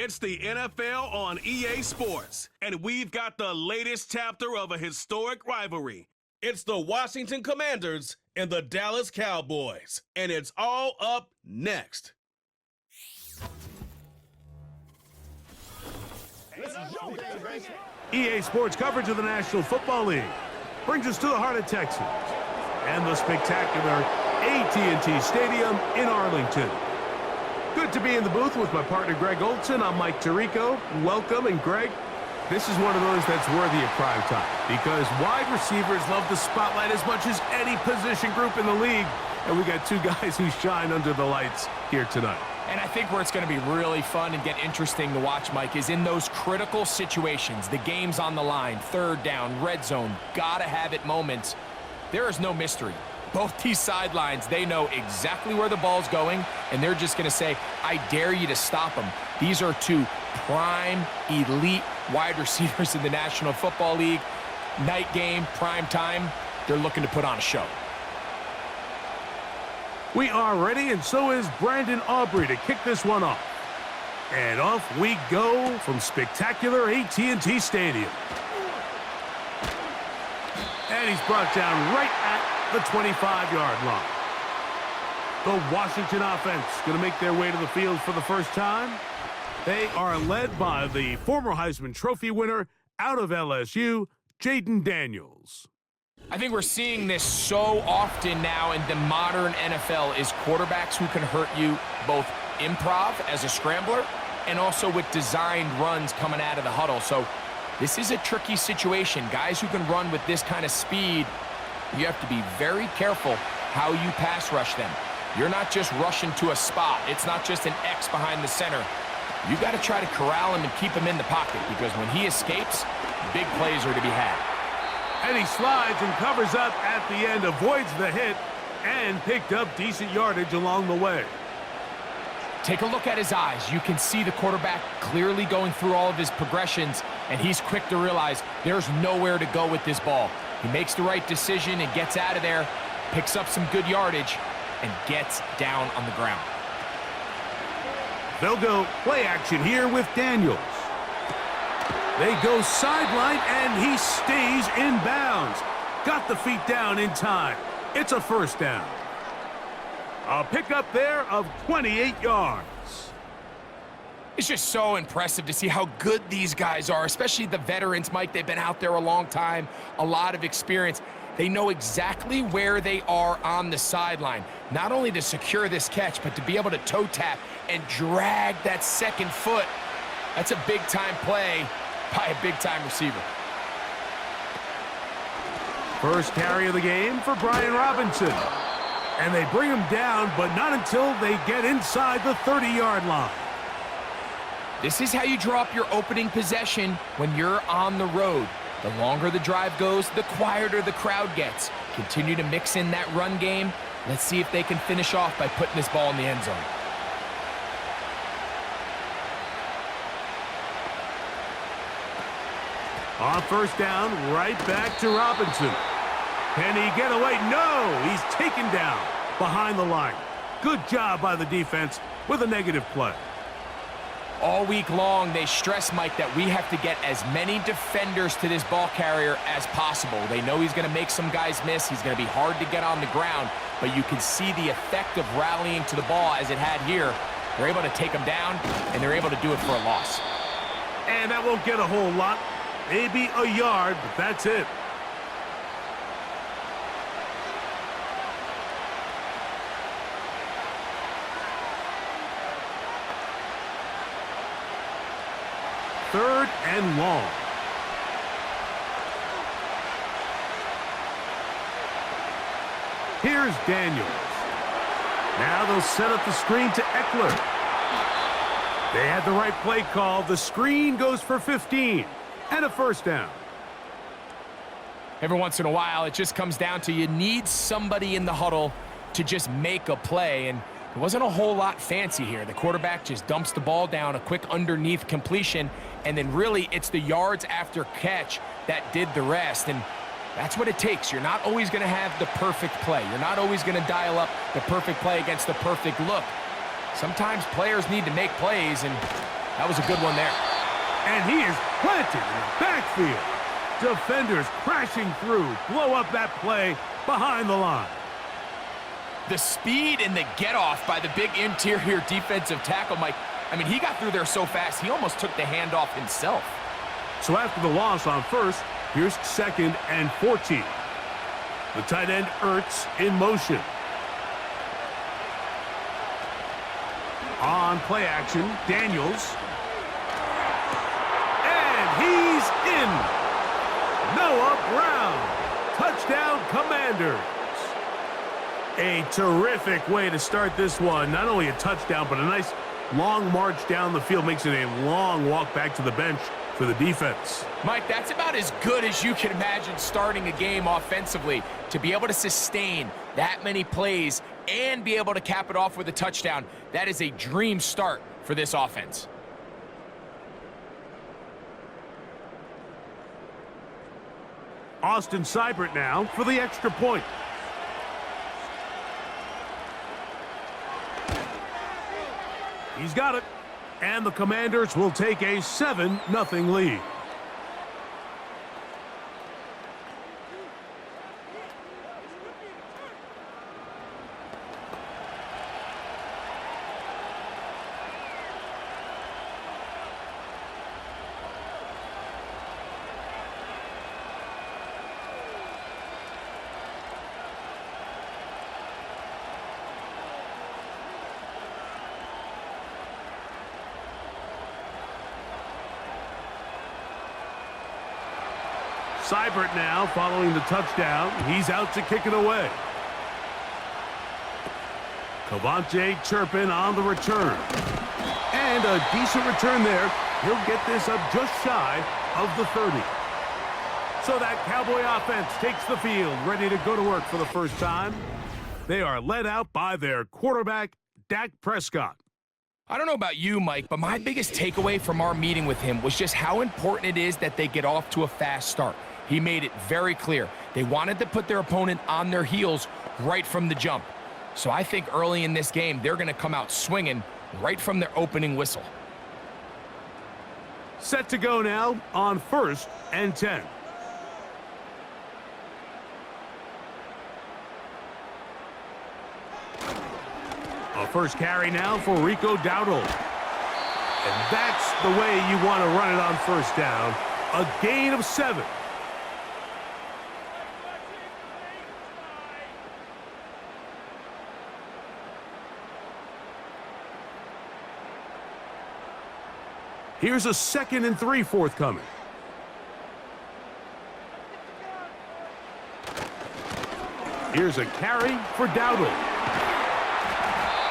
It's the NFL on EA Sports, and we've got the latest chapter of a historic rivalry. It's the Washington Commanders and the Dallas Cowboys, and it's all up next. EA Sports coverage of the National Football League brings us to the heart of Texas and the spectacular AT&T Stadium in Arlington. Good to be in the booth with my partner Greg Olson. I'm Mike Tirico. Welcome, and Greg, this is one of those that's worthy of prime time because wide receivers love the spotlight as much as any position group in the league, and we got two guys who shine under the lights here tonight. And I think where it's going to be really fun and get interesting to watch, Mike, is in those critical situations. The game's on the line, third down, red zone, gotta have it moments. There is no mystery. Both these sidelines, they know exactly where the ball's going, and they're just going to say, I dare you to stop them. These are two prime, elite wide receivers in the National Football League. Night game, prime time, they're looking to put on a show. We are ready, and so is Brandon Aubrey to kick this one off. And off we go from spectacular AT&T Stadium. And he's brought down right at the 25-yard line. The Washington offense going to make their way to the field for the first time. They are led by the former Heisman Trophy winner out of LSU, Jaden Daniels. I think we're seeing this so often now in the modern NFL is quarterbacks who can hurt you both improv as a scrambler and also with designed runs coming out of the huddle. So this is a tricky situation. Guys who can run with this kind of speed, you have to be very careful how you pass rush them. You're not just rushing to a spot. It's not just an X behind the center. You got to try to corral him and keep him in the pocket because when he escapes, big plays are to be had. And he slides and covers up at the end, avoids the hit, and picked up decent yardage along the way. Take a look at his eyes. You can see the quarterback clearly going through all of his progressions, and he's quick to realize there's nowhere to go with this ball. He makes the right decision and gets out of there, picks up some good yardage, and gets down on the ground. They'll go play action here with Daniels. They go sideline, and he stays in bounds. Got the feet down in time. It's a first down. A pickup there of 28 yards. It's just so impressive to see how good these guys are, especially the veterans, Mike. They've been out there a long time, a lot of experience. They know exactly where they are on the sideline, not only to secure this catch, but to be able to toe tap and drag that second foot. That's a big-time play by a big-time receiver. First carry of the game for Brian Robinson. And they bring him down, but not until they get inside the 30-yard line. This is how you draw up your opening possession when you're on the road. The longer the drive goes, the quieter the crowd gets. Continue to mix in that run game. Let's see if they can finish off by putting this ball in the end zone. On first down, right back to Robinson. Can he get away? No! He's taken down behind the line. Good job by the defense with a negative play. All week long, they stress, Mike, that we have to get as many defenders to this ball carrier as possible. They know he's going to make some guys miss. He's going to be hard to get on the ground, but you can see the effect of rallying to the ball as it had here. They're able to take him down, and they're able to do it for a loss. And that won't get a whole lot. Maybe a yard, but that's it. Third and long. Here's Daniels. Now they'll set up the screen to Eckler. They had the right play call. The screen goes for 15 and a first down. Every once in a while, it just comes down to you need somebody in the huddle to just make a play, and it wasn't a whole lot fancy here. The quarterback just dumps the ball down, a quick underneath completion, and then really it's the yards after catch that did the rest, and that's what it takes. You're not always going to have the perfect play. You're not always going to dial up the perfect play against the perfect look. Sometimes players need to make plays, and That was a good one there. And he is planted in the backfield. Defenders crashing through, blow up that play behind the line. The speed and the get-off by the big interior defensive tackle, Mike. I mean, he got through there so fast, he almost took the handoff himself. So after the loss on first, here's 2nd and 14. The tight end Ertz in motion. On play action, Daniels. And he's in. Noah Brown. Touchdown, Commanders. A terrific way to start this one. Not only a touchdown, but a nice long march down the field. Makes it a long walk back to the bench for the defense. Mike, that's about as good as you can imagine starting a game offensively. To be able to sustain that many plays and be able to cap it off with a touchdown, that is a dream start for this offense. Austin Seibert now for the extra point. He's got it. And the Commanders will take a 7-0 lead. Seibert now following the touchdown. He's out to kick it away. Cavante Turpin on the return. And a decent return there. He'll get this up just shy of the 30. So that Cowboy offense takes the field, ready to go to work for the first time. They are led out by their quarterback, Dak Prescott. I don't know about you, Mike, but my biggest takeaway from our meeting with him was just how important it is that they get off to a fast start. He made it very clear. They wanted to put their opponent on their heels right from the jump. So I think early in this game, they're going to come out swinging right from their opening whistle. Set to go now on 1st and 10. A first carry now for Rico Dowdle. And that's the way you want to run it on first down. A gain of 7. Here's a 2nd and 3 forthcoming. Here's a carry for Dowdle.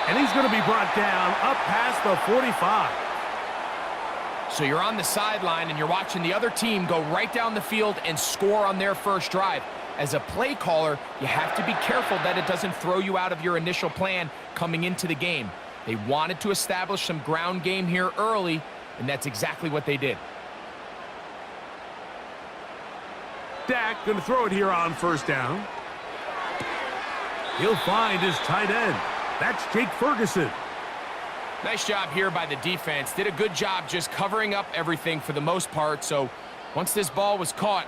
And he's going to be brought down up past the 45. So you're on the sideline and you're watching the other team go right down the field and score on their first drive. As a play caller, you have to be careful that it doesn't throw you out of your initial plan coming into the game. They wanted to establish some ground game here early, and that's exactly what they did. Dak going to throw it here on first down. He'll find his tight end. That's Jake Ferguson. Nice job here by the defense. Did a good job just covering up everything for the most part. So once this ball was caught,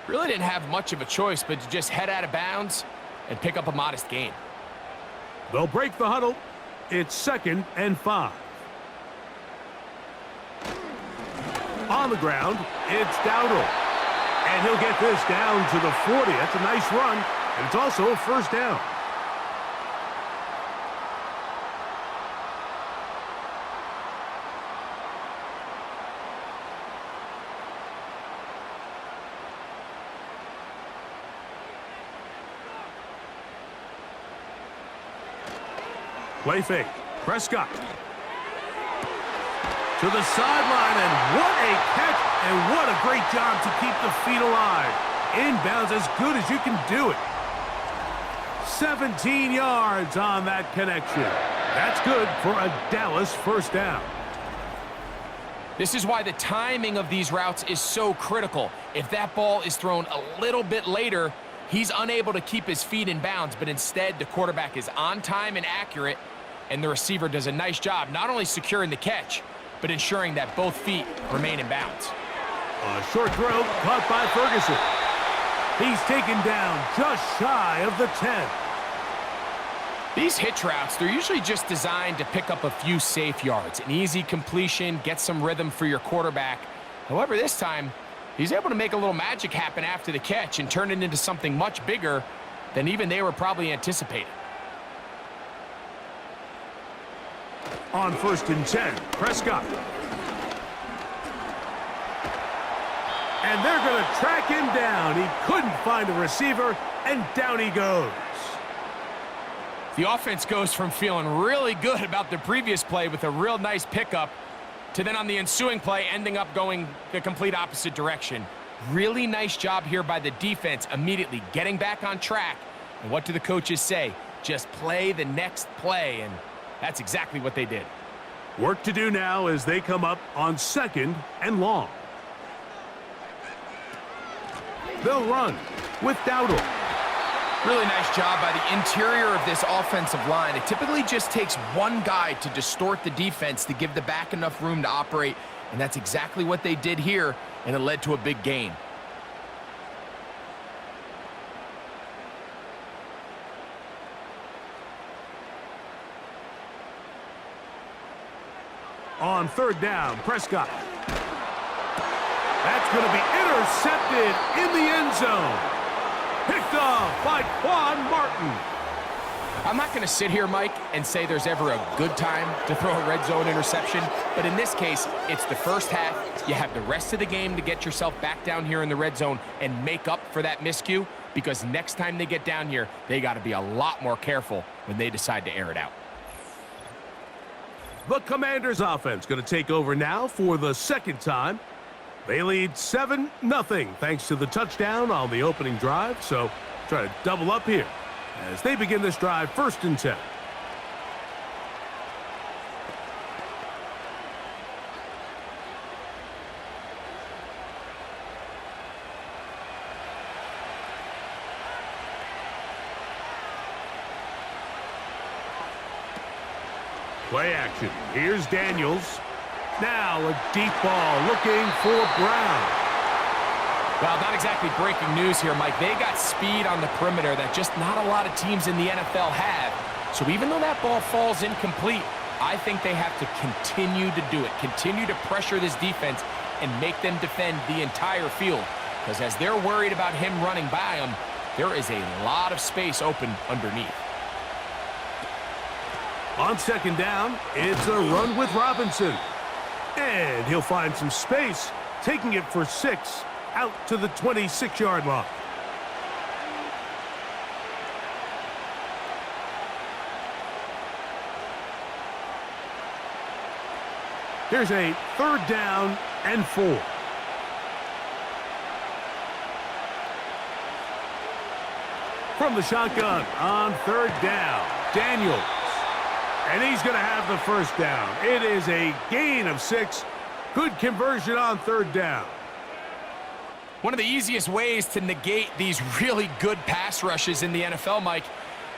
really didn't have much of a choice but to just head out of bounds and pick up a modest gain. They'll break the huddle. It's 2nd and 5. On the ground, it's Dowdle. And he'll get this down to the 40. That's a nice run, and it's also a first down. Play fake. Prescott. To the sideline, and what a catch, and what a great job to keep the feet alive. Inbounds as good as you can do it. 17 yards on that connection. That's good for a Dallas first down. This is why the timing of these routes is so critical. If that ball is thrown a little bit later, he's unable to keep his feet in bounds, but instead the quarterback is on time and accurate, and the receiver does a nice job not only securing the catch, but ensuring that both feet remain in bounds. A short throw caught by Ferguson. He's taken down just shy of the 10. These hitch routes, they're usually just designed to pick up a few safe yards. An easy completion, get some rhythm for your quarterback. However, this time, he's able to make a little magic happen after the catch and turn it into something much bigger than even they were probably anticipating. On 1st and 10, Prescott. And they're going to track him down. He couldn't find a receiver, and down he goes. The offense goes from feeling really good about the previous play with a real nice pickup to then on the ensuing play ending up going the complete opposite direction. Really nice job here by the defense immediately getting back on track. And what do the coaches say? Just play the next play, and that's exactly what they did. Work to do now as they come up on 2nd and long. They'll run with Dowdle. Really nice job by the interior of this offensive line. It typically just takes one guy to distort the defense to give the back enough room to operate, and that's exactly what they did here, and it led to a big gain. On 3rd down, Prescott. That's going to be intercepted in the end zone. Picked off by Quan Martin. I'm not going to sit here, Mike, and say there's ever a good time to throw a red zone interception, but in this case, it's the first half. You have the rest of the game to get yourself back down here in the red zone and make up for that miscue, because next time they get down here, they got to be a lot more careful when they decide to air it out. The Commanders offense going to take over now for the 2nd time. They lead 7-0 thanks to the touchdown on the opening drive, so try to double up here as they begin this drive 1st and 10. Play action. Here's Daniels. Now a deep ball looking for Brown. Well, not exactly breaking news here, Mike. They got speed on the perimeter that just not a lot of teams in the NFL have. So even though that ball falls incomplete, I think they have to continue to do it. Continue to pressure this defense and make them defend the entire field. Because as they're worried about him running by them, there is a lot of space open underneath. On 2nd down, it's a run with Robinson. And he'll find some space, taking it for 6 out to the 26-yard line. Here's a 3rd down and 4. From the shotgun on 3rd down, Daniels. And he's going to have the 1st down. It is a gain of 6. Good conversion on 3rd down. One of the easiest ways to negate these really good pass rushes in the NFL, Mike,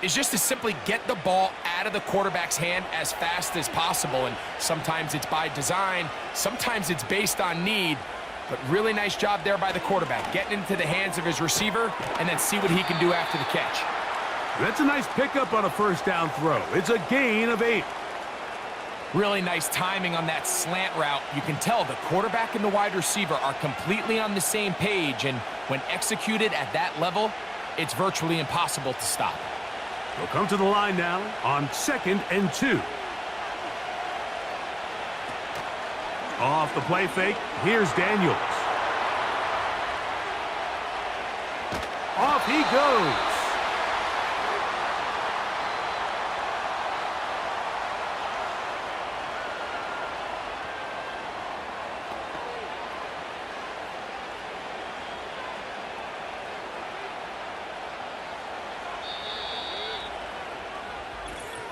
is just to simply get the ball out of the quarterback's hand as fast as possible. And sometimes it's by design, sometimes it's based on need. But really nice job there by the quarterback, getting into the hands of his receiver and then see what he can do after the catch. That's a nice pickup on a 1st down throw. It's a gain of 8. Really nice timing on that slant route. You can tell the quarterback and the wide receiver are completely on the same page, and when executed at that level, it's virtually impossible to stop. They'll come to the line now on 2nd and 2. Off the play fake, here's Daniels. Off he goes.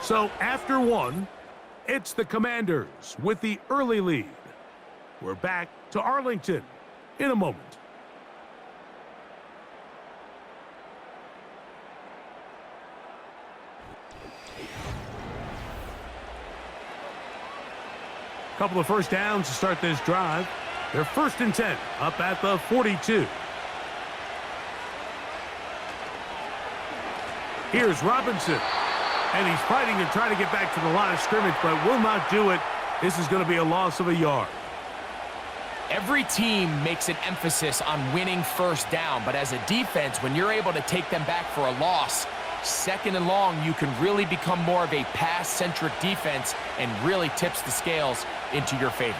So after 1, it's the Commanders with the early lead. We're back to Arlington in a moment. Couple of first downs to start this drive. They're 1st and 10, up at the 42. Here's Robinson. And he's fighting to try to get back to the line of scrimmage, but will not do it. This is going to be a loss of a yard. Every team makes an emphasis on winning first down, but as a defense, when you're able to take them back for a loss, 2nd and long, you can really become more of a pass-centric defense and really tips the scales into your favor.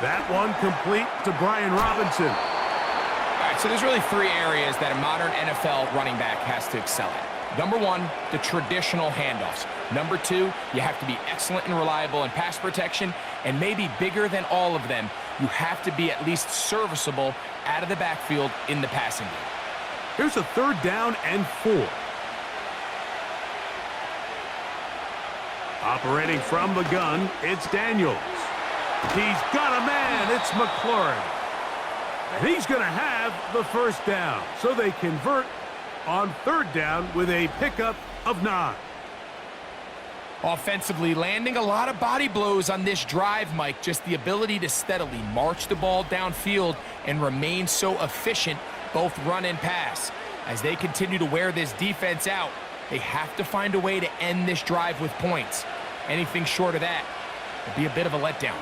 That one complete to Brian Robinson. All right, so there's really 3 areas that a modern NFL running back has to excel at. Number 1, the traditional handoffs. Number 2, you have to be excellent and reliable in pass protection, and maybe bigger than all of them, you have to be at least serviceable out of the backfield in the passing game. Here's a 3rd down and 4. Operating from the gun, it's Daniels. He's got a man. It's McLaurin. And he's going to have the first down. So they convert on 3rd down with a pickup of 9. Offensively, landing a lot of body blows on this drive, Mike. Just the ability to steadily march the ball downfield and remain so efficient, both run and pass. As they continue to wear this defense out, they have to find a way to end this drive with points. Anything short of that would be a bit of a letdown.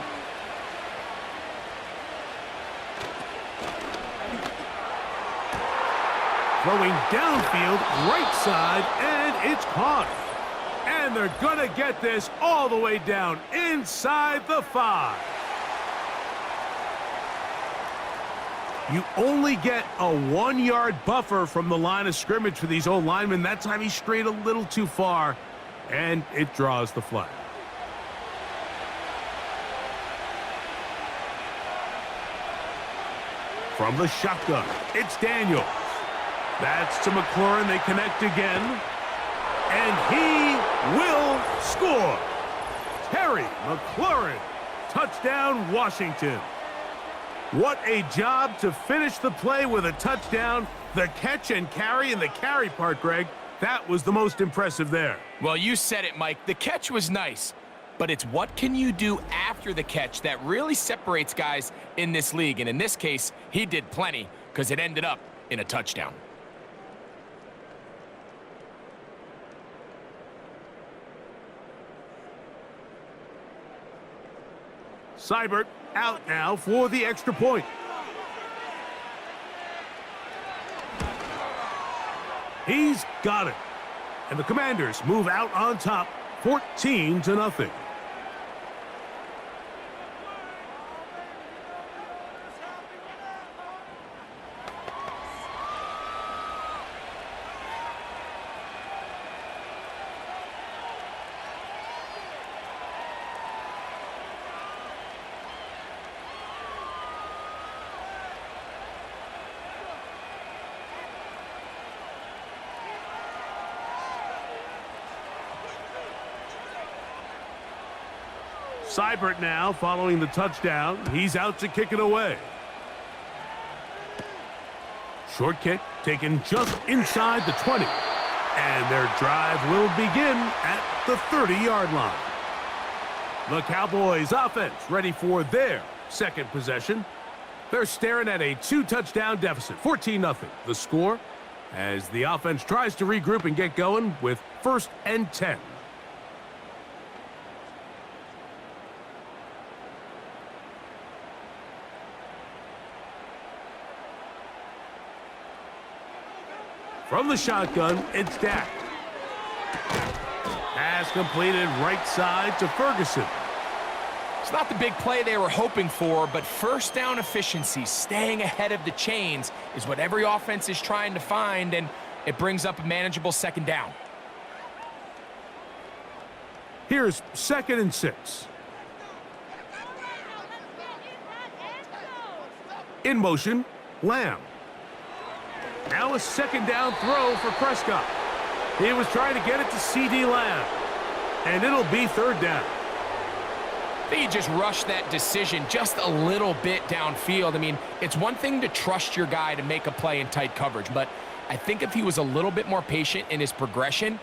Throwing downfield, right side, and it's caught. And they're going to get this all the way down inside the 5. You only get a 1-yard buffer from the line of scrimmage for these old linemen. That time he strayed a little too far, and it draws the flag. From the shotgun, it's Daniels. That's to McLaurin. They connect again. And he will score. Terry McLaurin. Touchdown, Washington. What a job to finish the play with a touchdown. The catch and carry, and the carry part, Greg, that was the most impressive there. Well, you said it, Mike. The catch was nice, but it's what can you do after the catch that really separates guys in this league. And in this case, he did plenty because it ended up in a touchdown. Seibert out now for the extra point. He's got it. And the Commanders move out on top, 14-0. Seibert now following the touchdown. He's out to kick it away. Short kick taken just inside the 20. And their drive will begin at the 30-yard line. The Cowboys offense ready for their second possession. They're staring at a 2-touchdown deficit, 14-0. The score as the offense tries to regroup and get going with 1st and 10. From the shotgun, it's Dak. Pass completed right side to Ferguson. It's not the big play they were hoping for, but first down efficiency, staying ahead of the chains, is what every offense is trying to find, and it brings up a manageable 2nd down. Here's 2nd and 6. In motion, Lamb. Now a 2nd down throw for Prescott. He was trying to get it to C.D. Lamb. And it'll be 3rd down. I think he just rushed that decision just a little bit downfield. I mean, it's one thing to trust your guy to make a play in tight coverage, but I think if he was a little bit more patient in his progression,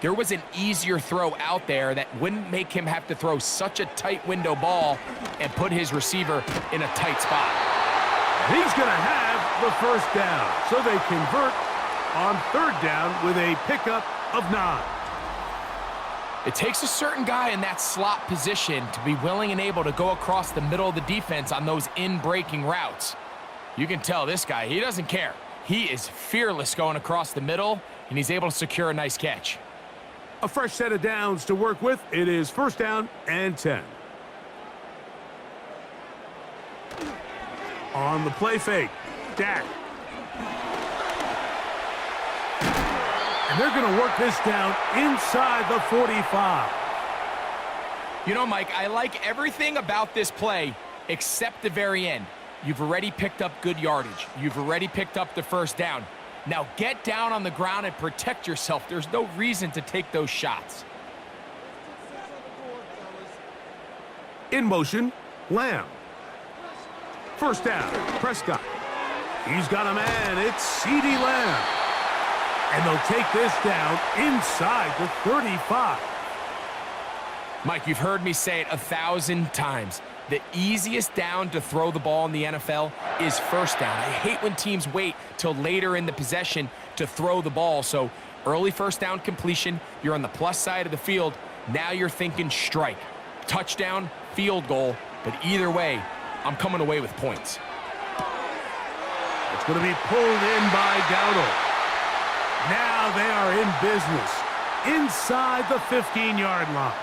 there was an easier throw out there that wouldn't make him have to throw such a tight window ball and put his receiver in a tight spot. He's going to have the first down, so they convert on third down with a pickup of 9. It takes a certain guy in that slot position to be willing and able to go across the middle of the defense on those in-breaking routes. You can tell this guy, he doesn't care. He is fearless going across the middle, and he's able to secure a nice catch. A fresh set of downs to work with. It is first down and 10. On the play fake, Dak. And they're going to work this down inside the 45. You know, Mike, I like everything about this play except the very end. You've already picked up good yardage. You've already picked up the first down. Now get down on the ground and protect yourself. There's no reason to take those shots. In motion, Lamb. First down, Prescott. He's got a man. It's CeeDee Lamb. And they'll take this down inside the 35. Mike, you've heard me say it 1,000 times. The easiest down to throw the ball in the NFL is first down. I hate when teams wait till later in the possession to throw the ball. So early first down completion, you're on the plus side of the field. Now you're thinking strike, touchdown, field goal. But either way, I'm coming away with points. It's going to be pulled in by Dowdle. Now they are in business inside the 15-yard line.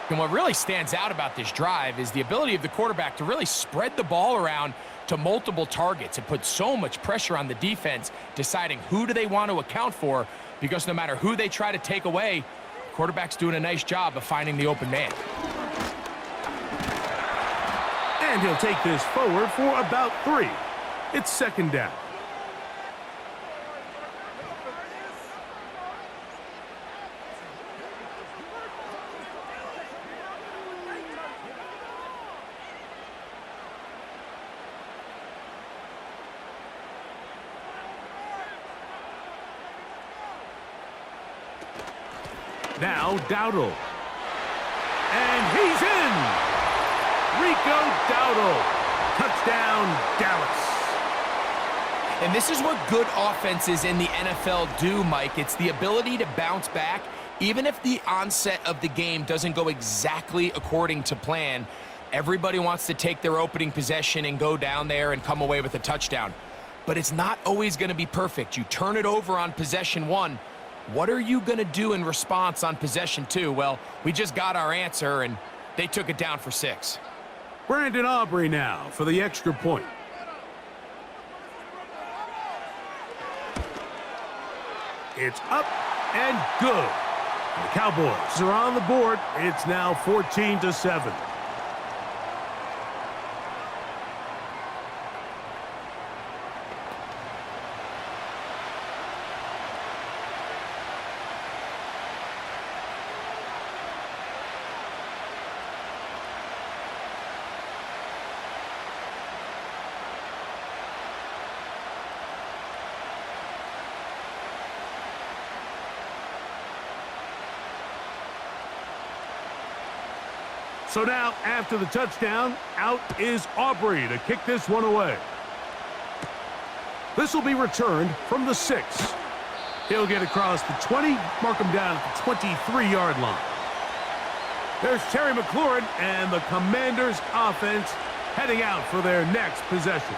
And what really stands out about this drive is the ability of the quarterback to really spread the ball around to multiple targets. It puts so much pressure on the defense deciding who do they want to account for, because no matter who they try to take away, the quarterback's doing a nice job of finding the open man. And he'll take this forward for about 3. It's second down. Now Dowdle. And he's in! Rico Dowdle. Touchdown, Dallas. And this is what good offenses in the NFL do, Mike. It's the ability to bounce back. Even if the onset of the game doesn't go exactly according to plan, everybody wants to take their opening possession and go down there and come away with a touchdown. But it's not always going to be perfect. You turn it over on possession 1. What are you going to do in response on possession 2? Well, we just got our answer, and they took it down for 6. Brandon Aubrey now for the extra point. It's up and good. And the Cowboys are on the board. It's now 14-7. So now, after the touchdown, out is Aubrey to kick this one away. This will be returned from the 6. He'll get across the 20, mark him down at the 23-yard line. There's Terry McLaurin and the Commanders' offense heading out for their next possession.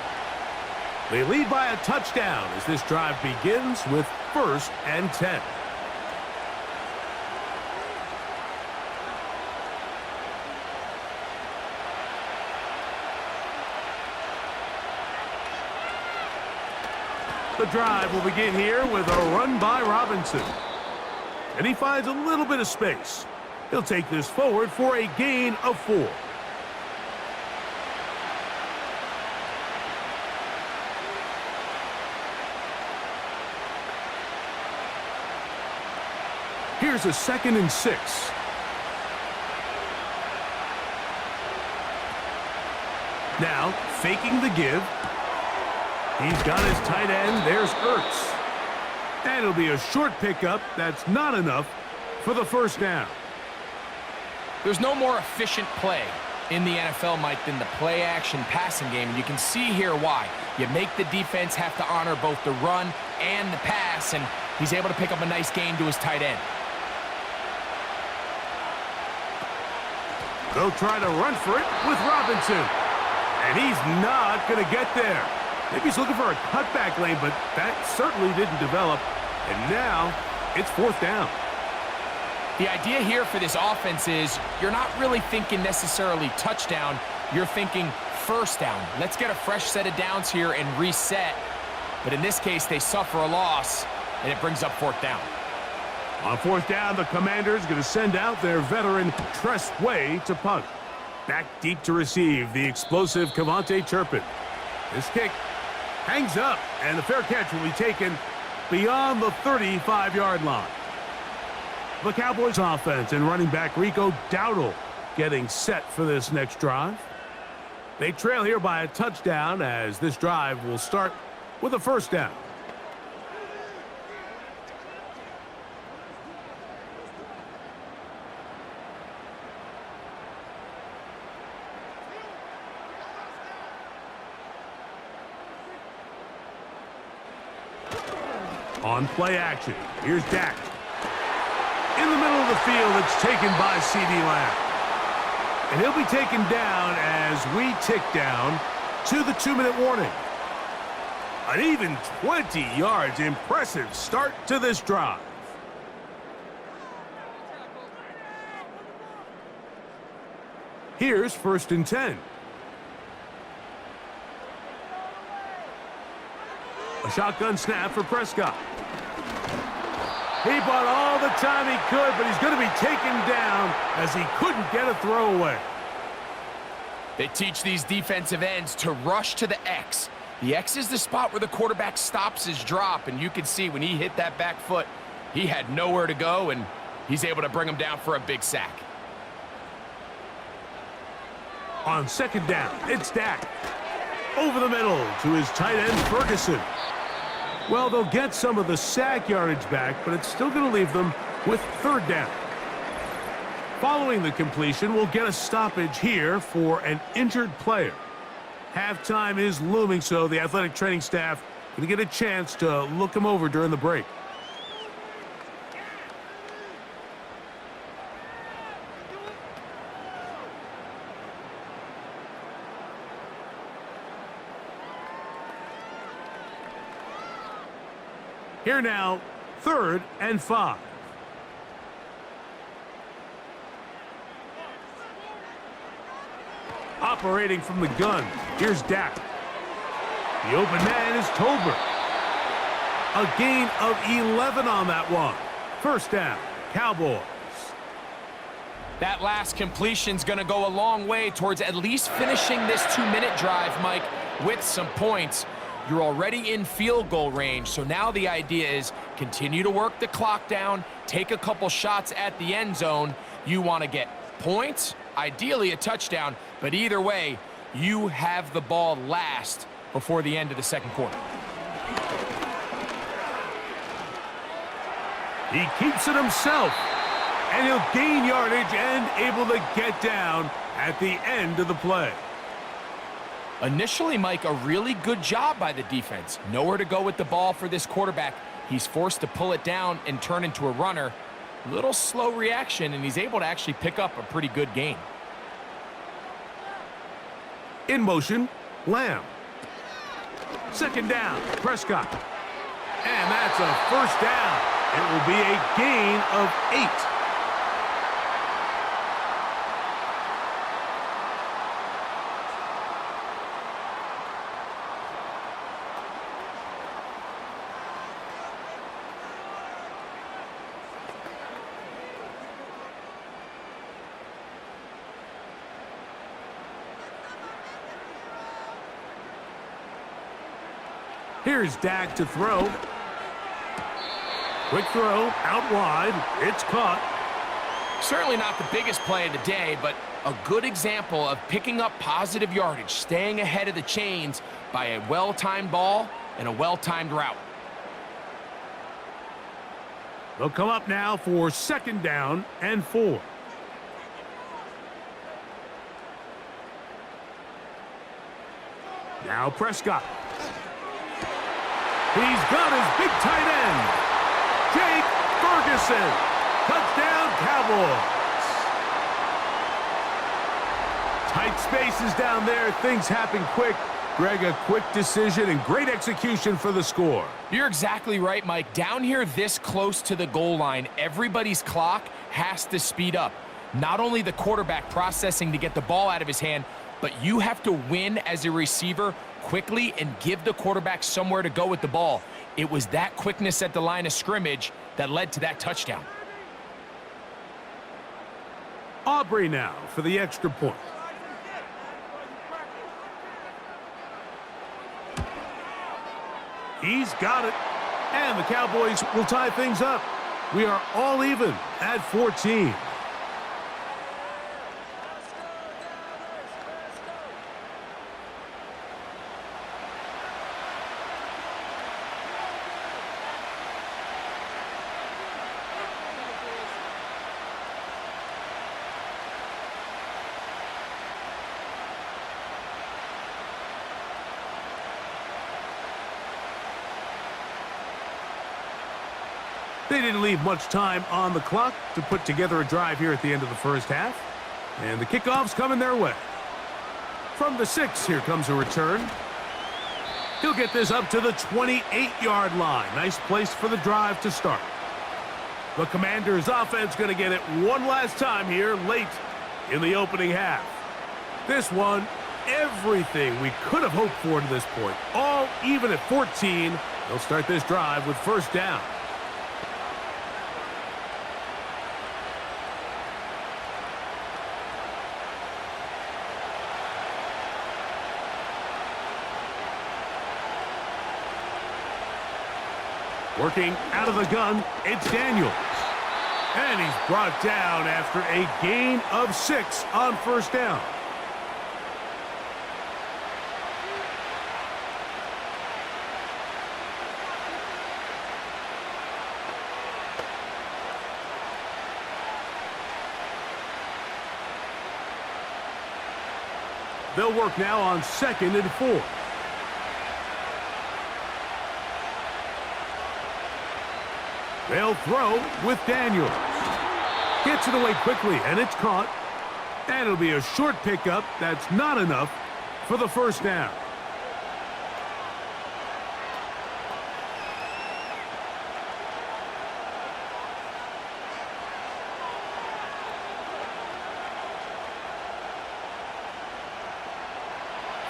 They lead by a touchdown as this drive begins with 1st and 10. The drive will begin here with a run by Robinson. And he finds a little bit of space. He'll take this forward for a gain of 4. Here's a 2nd and 6. Now, faking the give. He's got his tight end. There's Ertz. And it'll be a short pickup. That's not enough for the first down. There's no more efficient play in the NFL, Mike, than the play-action passing game. And you can see here why. You make the defense have to honor both the run and the pass, and he's able to pick up a nice gain to his tight end. They'll try to run for it with Robinson. And he's not going to get there. Maybe he's looking for a cutback lane, but that certainly didn't develop. And now it's fourth down. The idea here for this offense is you're not really thinking necessarily touchdown. You're thinking first down. Let's get a fresh set of downs here and reset. But in this case, they suffer a loss, and it brings up fourth down. On fourth down, the Commanders going to send out their veteran Tress Way to punt. Back deep to receive the explosive Cavante Turpin. This kick hangs up, and the fair catch will be taken beyond the 35-yard line. The Cowboys offense and running back Rico Dowdle getting set for this next drive. They trail here by a touchdown as this drive will start with a first down. On play action, here's Dak. In the middle of the field, it's taken by C.D. Lamb. And he'll be taken down as we tick down to the 2-minute warning. An even 20 yards. Impressive start to this drive. Here's 1st and 10. A shotgun snap for Prescott. He bought all the time he could, but he's going to be taken down as he couldn't get a throwaway. They teach these defensive ends to rush to the X. The X is the spot where the quarterback stops his drop, and you can see when he hit that back foot, he had nowhere to go, and he's able to bring him down for a big sack. On second down, it's Dak. Over the middle to his tight end, Ferguson. Well, they'll get some of the sack yardage back, but it's still going to leave them with third down. Following the completion, we'll get a stoppage here for an injured player. Halftime is looming, so the athletic training staff going to get a chance to look him over during the break. Here now, 3rd and 5. Operating from the gun, here's Dak. The open man is Tolbert. A gain of 11 on that one. First down, Cowboys. That last completion's going to go a long way towards at least finishing this 2-minute drive, Mike, with some points. You're already in field goal range, so now the idea is continue to work the clock down, take a couple shots at the end zone. You want to get points, ideally a touchdown, but either way, you have the ball last before the end of the second quarter. He keeps it himself, and he'll gain yardage and able to get down at the end of the play. Initially, Mike, a really good job by the defense. Nowhere to go with the ball for this quarterback. He's forced to pull it down and turn into a runner. Little slow reaction, and he's able to actually pick up a pretty good gain. In motion, Lamb. Second down, Prescott. And that's a first down. It will be a gain of 8. Here's Dak to throw. Quick throw, out wide. It's caught. Certainly not the biggest play of the day, but a good example of picking up positive yardage, staying ahead of the chains by a well-timed ball and a well-timed route. They'll come up now for 2nd down and 4. Now Prescott. He's got his big tight end, Jake Ferguson. Touchdown, Cowboys. Tight spaces down there. Things happen quick. Greg, a quick decision and great execution for the score. You're exactly right, Mike. Down here this close to the goal line, everybody's clock has to speed up. Not only the quarterback processing to get the ball out of his hand, but you have to win as a receiver quickly and give the quarterback somewhere to go with the ball. It was that quickness at the line of scrimmage that led to that touchdown. Aubrey now for the extra point. He's got it. And the Cowboys will tie things up. We are all even at 14. They didn't leave much time on the clock to put together a drive here at the end of the first half. And the kickoff's coming their way. From the 6, here comes a return. He'll get this up to the 28-yard line. Nice place for the drive to start. The Commanders' offense going to get it one last time here late in the opening half. This one, everything we could have hoped for to this point. All even at 14. They'll start this drive with 1st down. Working out of the gun, it's Daniels. And he's brought down after a gain of 6 on 1st down. They'll work now on 2nd and 4. They'll throw with Daniels. Gets it away quickly, and it's caught. And it'll be a short pickup. That's not enough for the 1st down.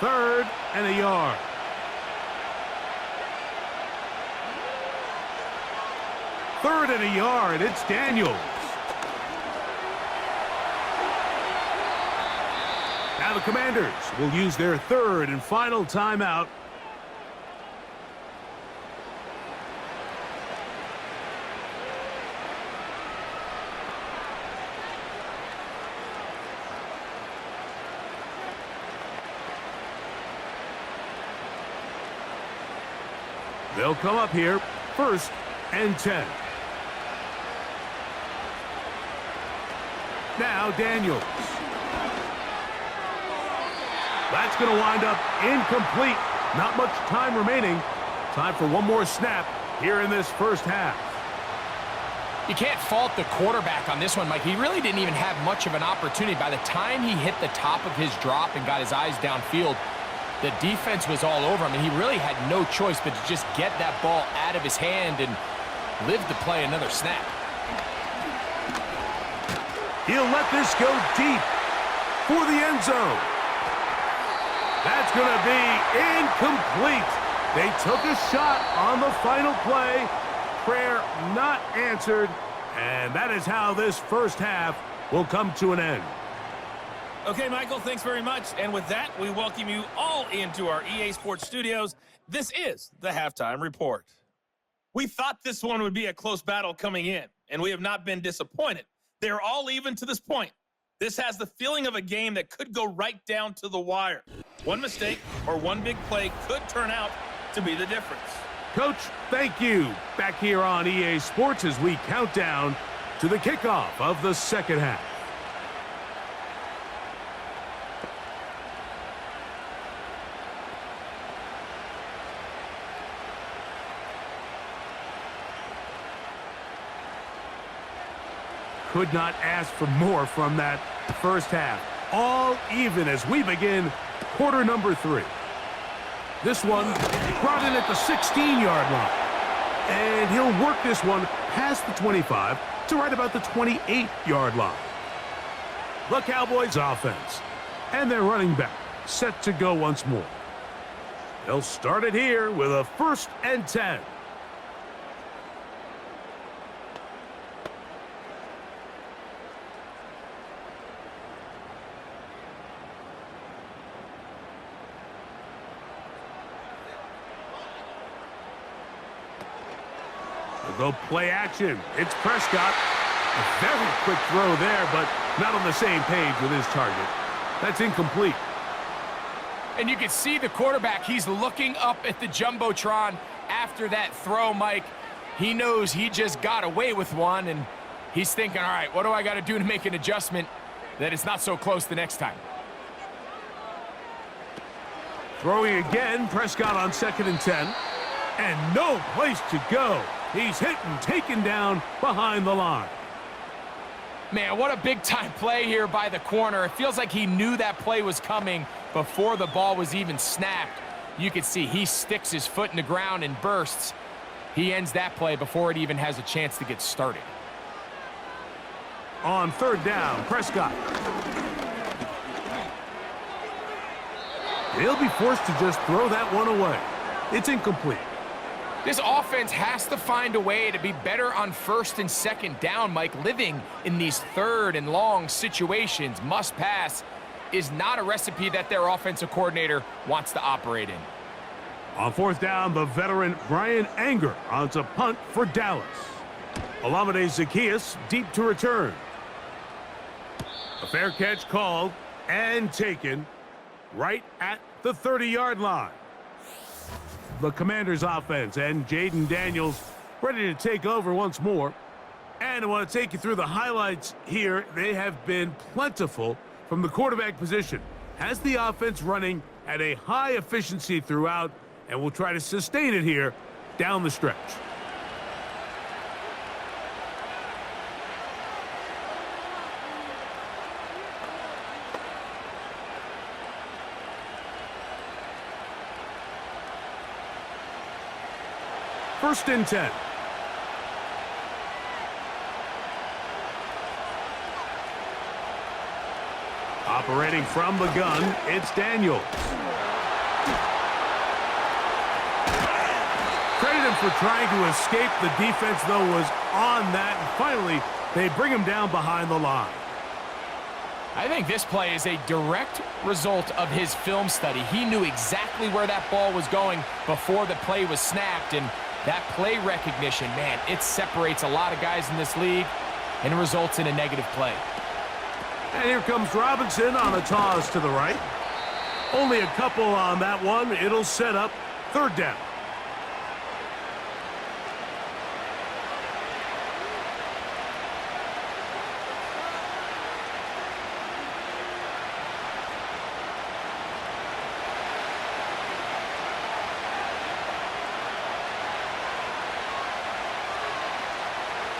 Third and a yard. Third and a yard. It's Daniels. Now the Commanders will use their 3rd and final timeout. They'll come up here 1st and 10. Now Daniels. That's going to wind up incomplete. Not much time remaining. Time for one more snap here in this 1st half. You can't fault the quarterback on this one, Mike. He really didn't even have much of an opportunity. By the time he hit the top of his drop and got his eyes downfield, the defense was all over him, and he really had no choice but to just get that ball out of his hand and live to play another snap. He'll let this go deep for the end zone. That's going to be incomplete. They took a shot on the final play. Prayer not answered. And that is how this 1st half will come to an end. Okay, Michael, thanks very much. And with that, we welcome you all into our EA Sports studios. This is the Halftime Report. We thought this one would be a close battle coming in, and we have not been disappointed. They're all even to this point. This has the feeling of a game that could go right down to the wire. One mistake or one big play could turn out to be the difference. Coach, thank you. Back here on EA Sports as we count down to the kickoff of the second half. Could not ask for more from that first half. All even as we begin quarter number 3. This one brought in at the 16-yard line. And he'll work this one past the 25 to right about the 28-yard line. The Cowboys offense and their running back set to go once more. They'll start it here with a 1st and 10. They'll go play action. It's Prescott. A very quick throw there, but not on the same page with his target. That's incomplete. And you can see the quarterback, he's looking up at the Jumbotron after that throw, Mike. He knows he just got away with one, and he's thinking, all right, what do I got to do to make an adjustment that it's not so close the next time? Throwing again, Prescott on 2nd and 10. And no place to go. He's hit and taken down behind the line. Man, what a big-time play here by the corner. It feels like he knew that play was coming before the ball was even snapped. You can see he sticks his foot in the ground and bursts. He ends that play before it even has a chance to get started. On 3rd down, Prescott. He'll be forced to just throw that one away. It's incomplete. This offense has to find a way to be better on 1st and 2nd down, Mike. Living in these 3rd and long situations, must pass, is not a recipe that their offensive coordinator wants to operate in. On 4th down, the veteran Brian Anger on to punt for Dallas. Olamide Zaccheaus deep to return. A fair catch called and taken right at the 30-yard line. The Commanders offense and Jaden Daniels ready to take over once more. And I want to take you through the highlights here. They have been plentiful from the quarterback position. Has the offense running at a high efficiency throughout, and will try to sustain it here down the stretch. First and 10. Operating from the gun, it's Daniels. Credit him for trying to escape. The defense, though, was on that. And finally, they bring him down behind the line. I think this play is a direct result of his film study. He knew exactly where that ball was going before the play was snapped, and that play recognition, man, it separates a lot of guys in this league and results in a negative play. And here comes Robinson on a toss to the right. Only a couple on that one. It'll set up 3rd down.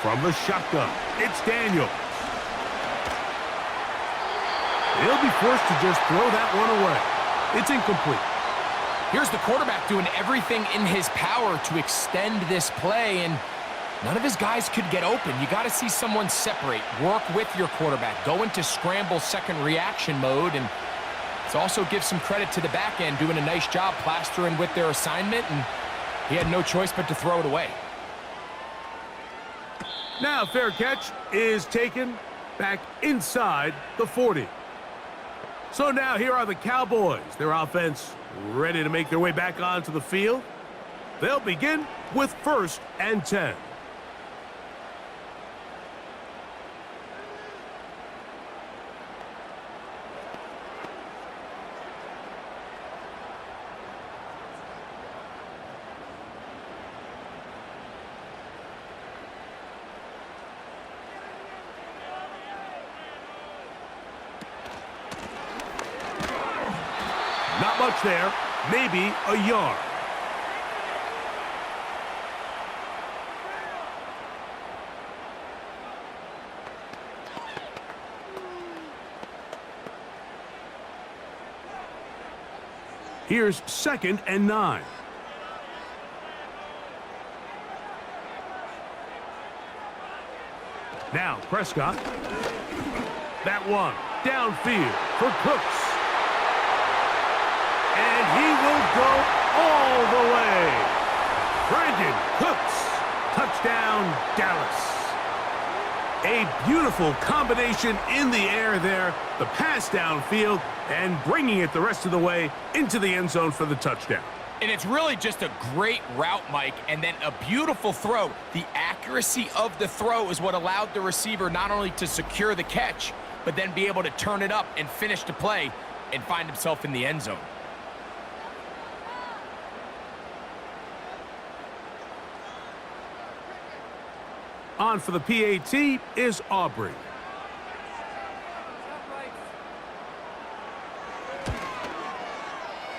From the shotgun, it's Daniels. He'll be forced to just throw that one away. It's incomplete. Here's the quarterback doing everything in his power to extend this play, and none of his guys could get open. You got to see someone separate, work with your quarterback, go into scramble second reaction mode, and it also gives some credit to the back end doing a nice job plastering with their assignment, and he had no choice but to throw it away. Now fair catch is taken back inside the 40. So now here are the Cowboys. Their offense ready to make their way back onto the field. They'll begin with 1st and 10. much there, maybe a yard. Here's 2nd and 9. Now Prescott. That one downfield for Cooks. And he will go all the way. Brandon Cooks. Touchdown, Dallas. A beautiful combination in the air there. The pass downfield and bringing it the rest of the way into the end zone for the touchdown. And it's really just a great route, Mike, and then a beautiful throw. The accuracy of the throw is what allowed the receiver not only to secure the catch, but then be able to turn it up and finish the play and find himself in the end zone. On for the PAT is Aubrey.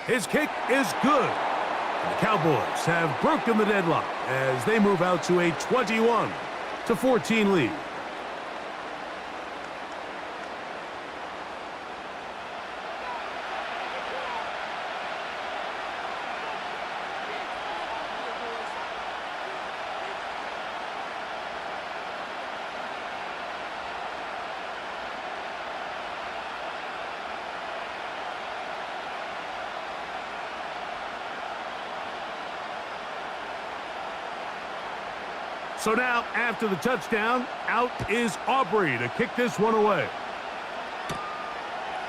His kick is good. The Cowboys have broken the deadlock as they move out to a 21-14 lead. So now, after the touchdown, out is Aubrey to kick this one away.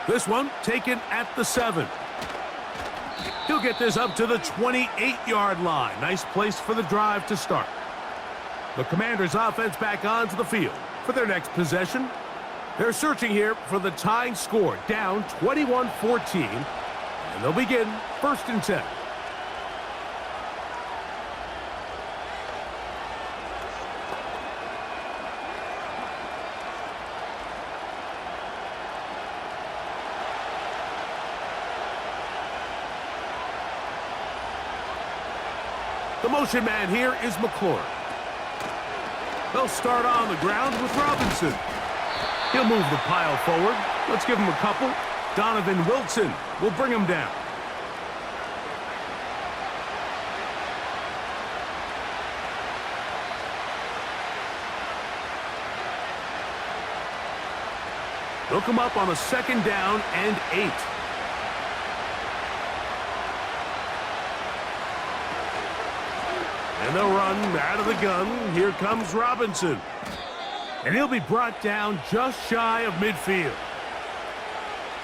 This one taken at the 7. He'll get this up to the 28-yard line. Nice place for the drive to start. The Commanders' offense back onto the field for their next possession. They're searching here for the tying score, down 21-14, and they'll begin 1st and 10. The motion man here is McClure. They'll start on the ground with Robinson. He'll move the pile forward. Let's give him a couple. Donovan Wilson will bring him down. They'll come up on a 2nd down and 8. And they'll run out of the gun. Here comes Robinson. And he'll be brought down just shy of midfield.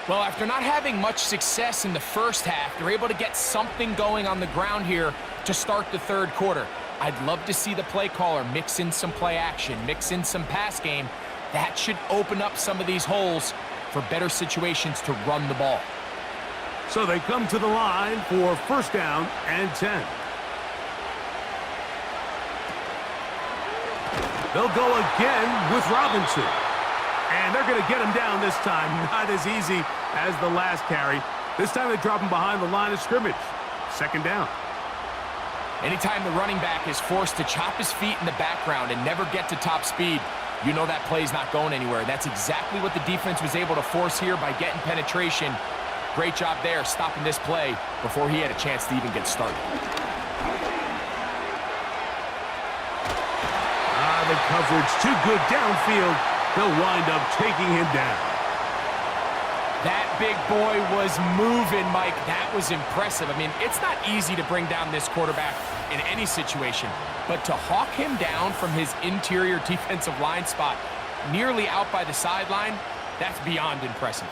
Well, after not having much success in the first half, they're able to get something going on the ground here to start the 3rd quarter. I'd love to see the play caller mix in some play action, mix in some pass game. That should open up some of these holes for better situations to run the ball. So they come to the line for 1st down and 10. They'll go again with Robinson. And they're going to get him down this time. Not as easy as the last carry. This time they drop him behind the line of scrimmage. 2nd down. Anytime the running back is forced to chop his feet in the background and never get to top speed, you know that play's not going anywhere. That's exactly what the defense was able to force here by getting penetration. Great job there stopping this play before he had a chance to even get started. The coverage too good downfield. They'll wind up taking him down. That big boy was moving, Mike. That was impressive. I mean, it's not easy to bring down this quarterback in any situation, but to hawk him down from his interior defensive line spot, nearly out by the sideline, that's beyond impressive.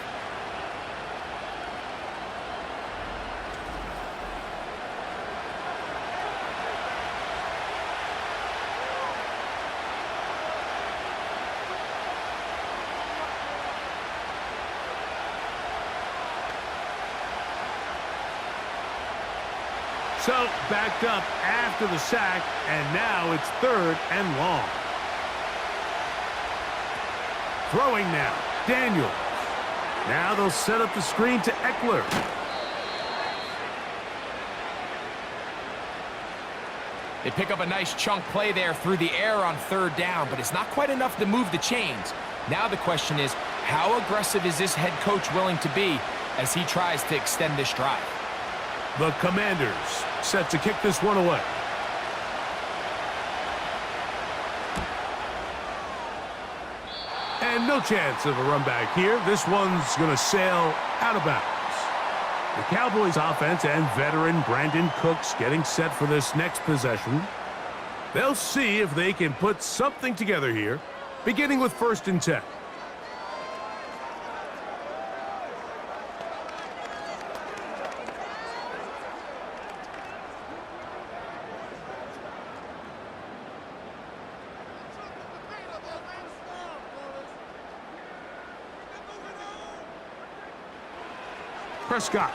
So, backed up after the sack, and now it's 3rd and long. Throwing now, Daniels. Now they'll set up the screen to Eckler. They pick up a nice chunk play there through the air on 3rd down, but it's not quite enough to move the chains. Now the question is, how aggressive is this head coach willing to be as he tries to extend this drive? The Commanders set to kick this one away. And no chance of a run back here. This one's going to sail out of bounds. The Cowboys offense and veteran Brandon Cooks getting set for this next possession. They'll see if they can put something together here, beginning with 1st and 10. Prescott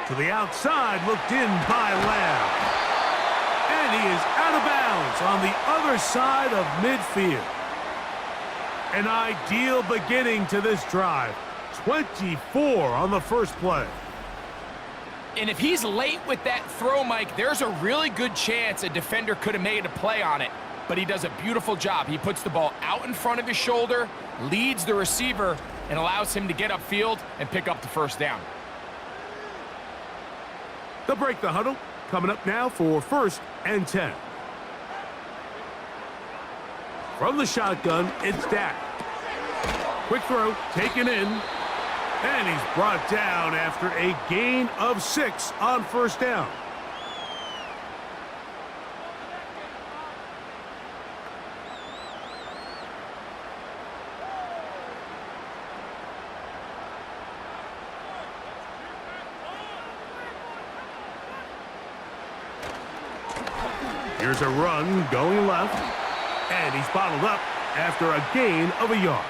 to the outside, looked in by Lamb. And he is out of bounds on the other side of midfield. An ideal beginning to this drive. 24 on the first play. And if he's late with that throw, Mike, there's a really good chance a defender could have made a play on it. But he does a beautiful job. He puts the ball out in front of his shoulder, leads the receiver, and allows him to get upfield and pick up the 1st down. They'll break the huddle. Coming up now for 1st and 10. From the shotgun, it's Dak. Quick throw, taken in. And he's brought down after a gain of 6 on 1st down. Here's a run going left, and he's bottled up after a gain of a yard.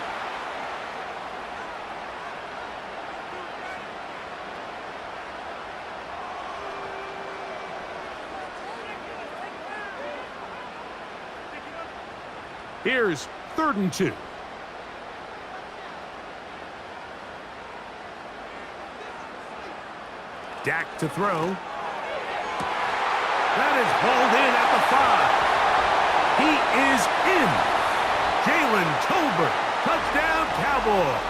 Here's 3rd and 2. Dak to throw. That is hauled in at the 5. He is in. Jalen Tolbert, touchdown Cowboys.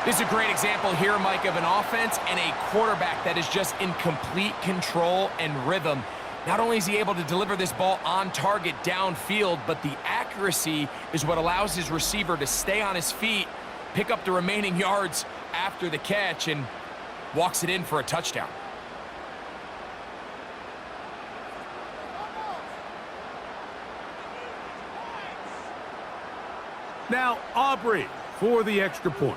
This is a great example here, Mike, of an offense and a quarterback that is just in complete control and rhythm. Not only is he able to deliver this ball on target downfield, but the accuracy is what allows his receiver to stay on his feet, pick up the remaining yards after the catch, and walks it in for a touchdown. Now Aubrey for the extra point.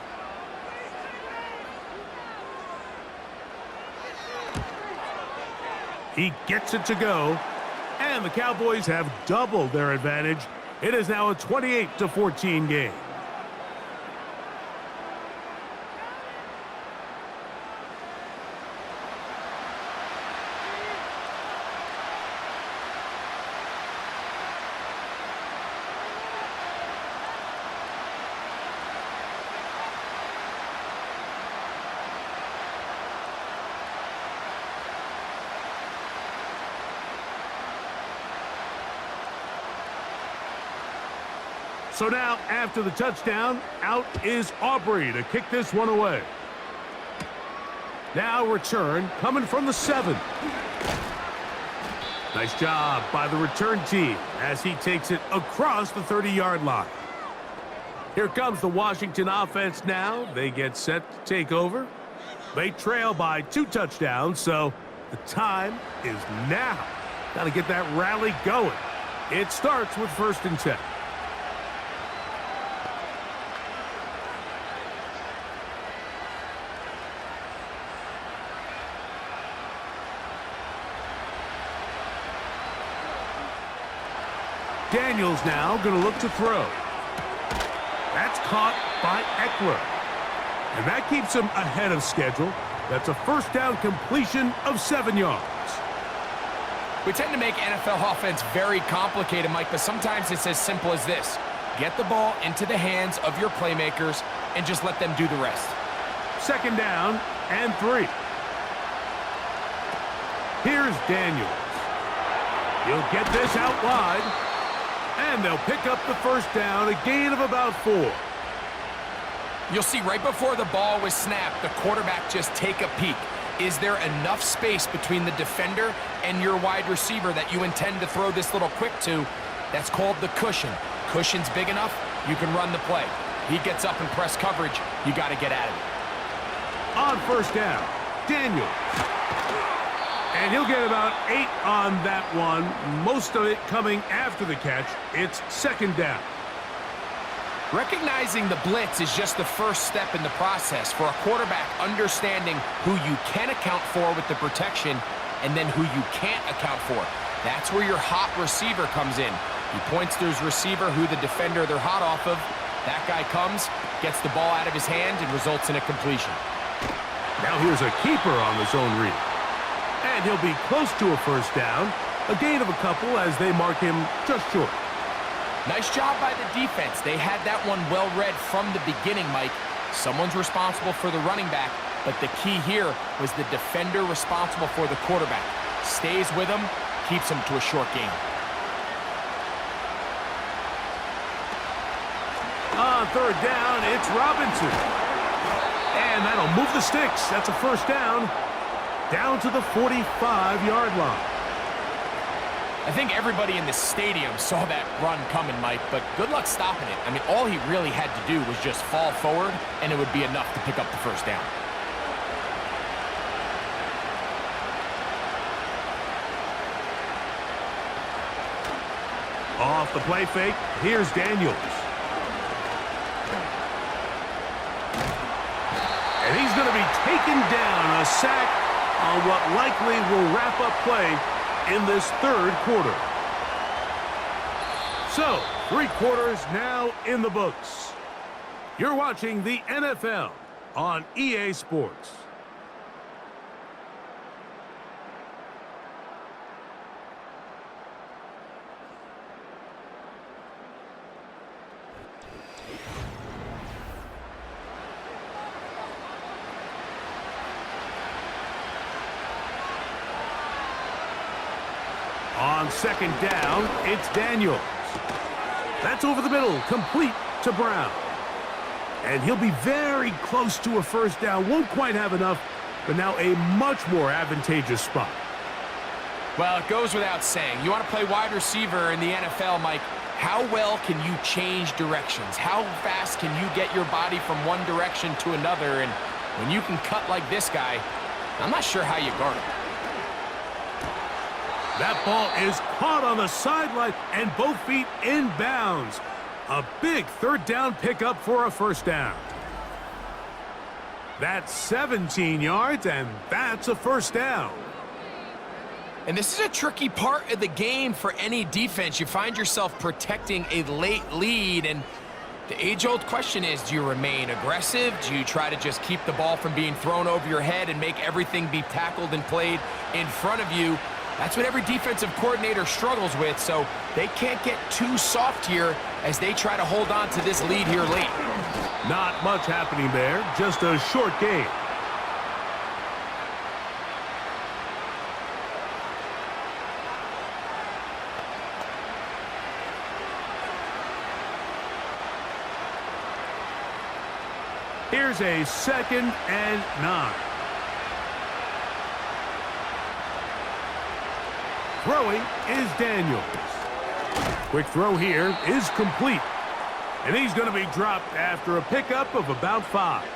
He gets it to go, and the Cowboys have doubled their advantage. It is now a 28-14 game. So now, after the touchdown, out is Aubrey to kick this one away. Now return coming from the 7. Nice job by the return team as he takes it across the 30-yard line. Here comes the Washington offense now. They get set to take over. They trail by 2 touchdowns, so the time is now. Got to get that rally going. It starts with 1st and 10. Daniels now going to look to throw. That's caught by Eckler. And that keeps him ahead of schedule. That's a 1st down completion of 7 yards. We tend to make NFL offense very complicated, Mike, but sometimes it's as simple as this. Get the ball into the hands of your playmakers and just let them do the rest. 2nd down and 3. Here's Daniels. He'll get this out wide. And they'll pick up the first down, a gain of about 4. You'll see right before the ball was snapped, the quarterback just take a peek. Is there enough space between the defender and your wide receiver that you intend to throw this little quick to? That's called the cushion. Cushion's big enough, you can run the play. He gets up and press coverage, you got to get at it. On first down, Daniels. And he'll get about 8 on that one, most of it coming after the catch. It's second down. Recognizing the blitz is just the first step in the process for a quarterback understanding who you can account for with the protection and then who you can't account for. That's where your hot receiver comes in. He points to his receiver who the defender they're hot off of. That guy comes, gets the ball out of his hand, and results in a completion. Now here's a keeper on the zone read. And he'll be close to a first down. A gain of a couple as they mark him just short. Nice job by the defense. They had that one well read from the beginning, Mike. Someone's responsible for the running back, but the key here was the defender responsible for the quarterback. Stays with him, keeps him to a short gain. On third down, it's Robinson. And that'll move the sticks. That's a first down. Down to the 45-yard line. I think everybody in the stadium saw that run coming, Mike, but good luck stopping it. I mean, all he really had to do was just fall forward, and it would be enough to pick up the first down. Off the play fake, here's Daniels. And he's going to be taken down, a sack on what likely will wrap up play in this third quarter. So, 3 quarters now in the books. You're watching the NFL on EA Sports. On second down, it's Daniels. That's over the middle, complete to Brown. And he'll be very close to a first down. Won't quite have enough, but now a much more advantageous spot. Well, it goes without saying. You want to play wide receiver in the NFL, Mike, how well can you change directions? How fast can you get your body from one direction to another? And when you can cut like this guy, I'm not sure how you guard him. That ball is caught on the sideline and both feet in bounds. A big third down pickup for a first down. That's 17 yards, and that's a first down. And this is a tricky part of the game for any defense. You find yourself protecting a late lead, and the age-old question is, do you remain aggressive? Do you try to just keep the ball from being thrown over your head and make everything be tackled and played in front of you? That's what every defensive coordinator struggles with, so they can't get too soft here as they try to hold on to this lead here late. Not much happening there, just a short game. Here's a 2nd and 9. Throwing is Daniels. Quick throw here is complete. And he's going to be dropped after a pickup of about 5.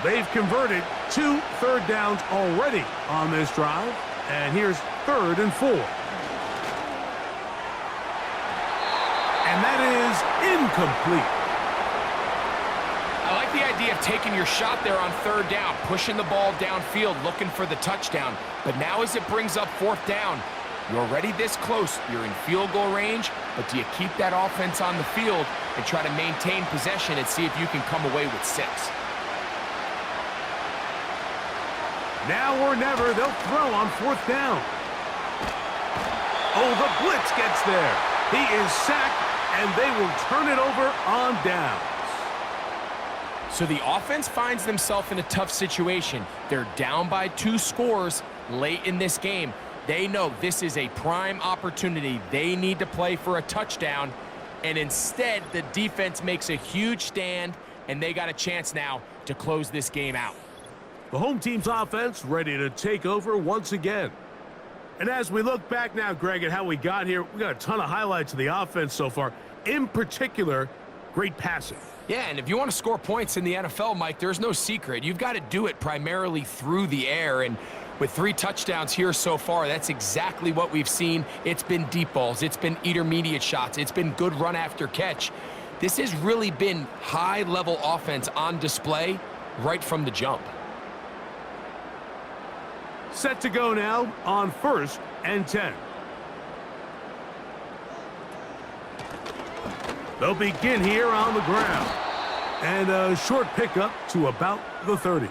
They've converted 2 third downs already on this drive. And here's 3rd and 4. And that is incomplete. I like the idea of taking your shot there on 3rd down, pushing the ball downfield, looking for the touchdown. But now as it brings up 4th down, you're already this close. You're in field goal range, but do you keep that offense on the field and try to maintain possession and see if you can come away with 6? Now or never, they'll throw on 4th down. Oh, the blitz gets there. He is sacked and they will turn it over on downs. So the offense finds themselves in a tough situation. They're down by 2 scores late in this game. They know this is a prime opportunity. They need to play for a touchdown, and instead the defense makes a huge stand, and they got a chance now to close this game out. The home team's offense ready to take over once again. And as we look back now, Greg, at how we got here, we got a ton of highlights of the offense so far. In particular, great passing. Yeah, and if you want to score points in the NFL, Mike, there's no secret. You've got to do it primarily through the air, and with 3 touchdowns here so far, that's exactly what we've seen. It's been deep balls. It's been intermediate shots. It's been good run after catch. This has really been high-level offense on display right from the jump. Set to go now on 1st and 10. They'll begin here on the ground. And a short pickup to about the 30.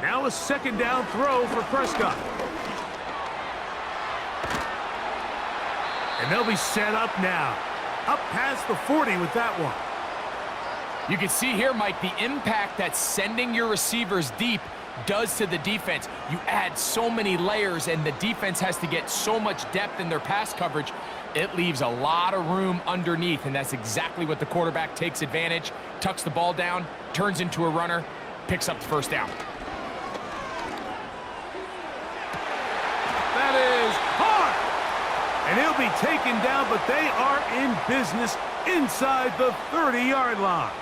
Now a 2nd down throw for Prescott. And they'll be set up now. Up past the 40 with that one. You can see here, Mike, the impact that sending your receivers deep does to the defense. You add so many layers, and the defense has to get so much depth in their pass coverage. It leaves a lot of room underneath, and that's exactly what the quarterback takes advantage, tucks the ball down, turns into a runner, picks up the 1st down. That is hard. And he'll be taken down, but they are in business inside the 30-yard line.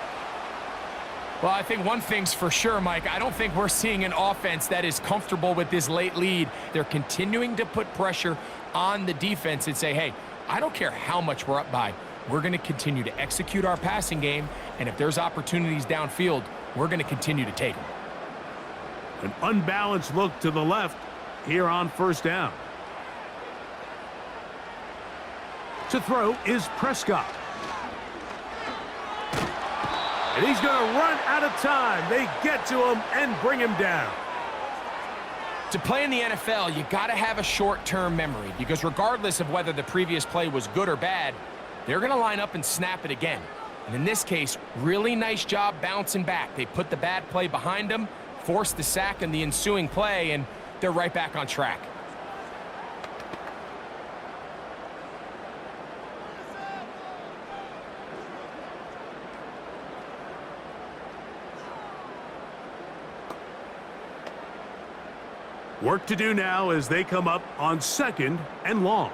Well, I think one thing's for sure, Mike. I don't think we're seeing an offense that is comfortable with this late lead. They're continuing to put pressure on the defense and say, hey, I don't care how much we're up by. We're going to continue to execute our passing game, and if there's opportunities downfield, we're going to continue to take them. An unbalanced look to the left here on 1st down. To throw is Prescott. And he's going to run out of time. They get to him and bring him down. To play in the NFL, you got to have a short-term memory, because regardless of whether the previous play was good or bad, they're going to line up and snap it again. And in this case, really nice job bouncing back. They put the bad play behind them, forced the sack in the ensuing play, and they're right back on track. Work to do now as they come up on 2nd and long.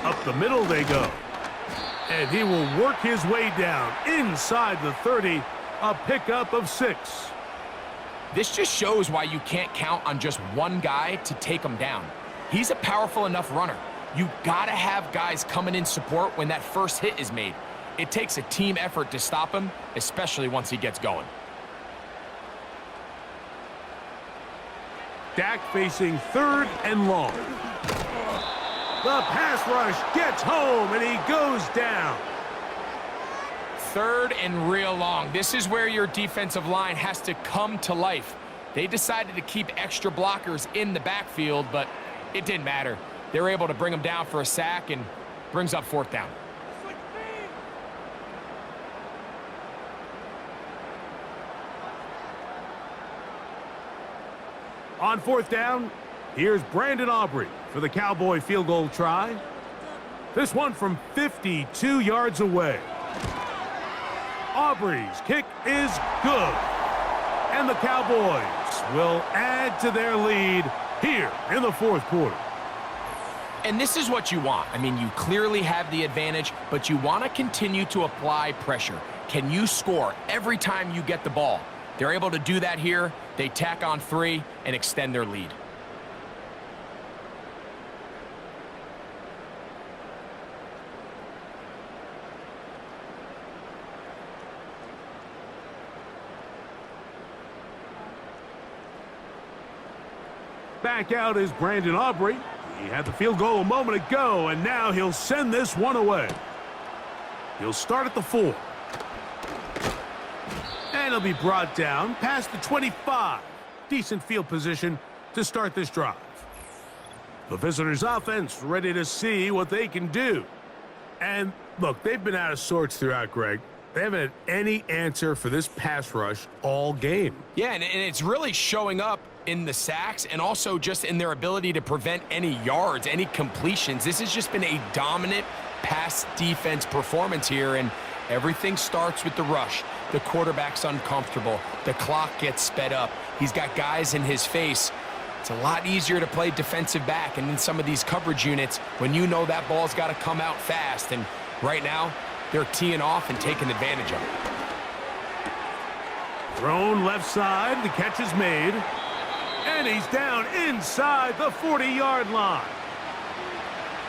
Up the middle they go. And he will work his way down inside the 30, a pickup of 6. This just shows why you can't count on just one guy to take him down. He's a powerful enough runner. You gotta have guys coming in support when that first hit is made. It takes a team effort to stop him, especially once he gets going. Dak facing 3rd and long. The pass rush gets home, and he goes down. 3rd and real long. This is where your defensive line has to come to life. They decided to keep extra blockers in the backfield, but it didn't matter. They were able to bring him down for a sack and brings up 4th down. On 4th down, here's Brandon Aubrey for the Cowboy field goal try. This one from 52 yards away. Aubrey's kick is good. And the Cowboys will add to their lead here in the 4th quarter. And this is what you want. I mean, you clearly have the advantage, but you want to continue to apply pressure. Can you score every time you get the ball? They're able to do that here. They tack on 3 and extend their lead. Back out is Brandon Aubrey. He had the field goal a moment ago, and now he'll send this one away. He'll start at the 4. And he'll be brought down past the 25. Decent field position to start this drive. The visitors' offense ready to see what they can do. And look, they've been out of sorts throughout, Greg. They haven't had any answer for this pass rush all game. Yeah, and it's really showing up in the sacks and also just in their ability to prevent any yards, any completions. This has just been a dominant pass defense performance here, and everything starts with the rush. The quarterback's uncomfortable. The clock gets sped up. He's got guys in his face. It's a lot easier to play defensive back, and in some of these coverage units, when you know that ball's got to come out fast, and right now, they're teeing off and taking advantage of it. Thrown left side, the catch is made. And he's down inside the 40-yard line.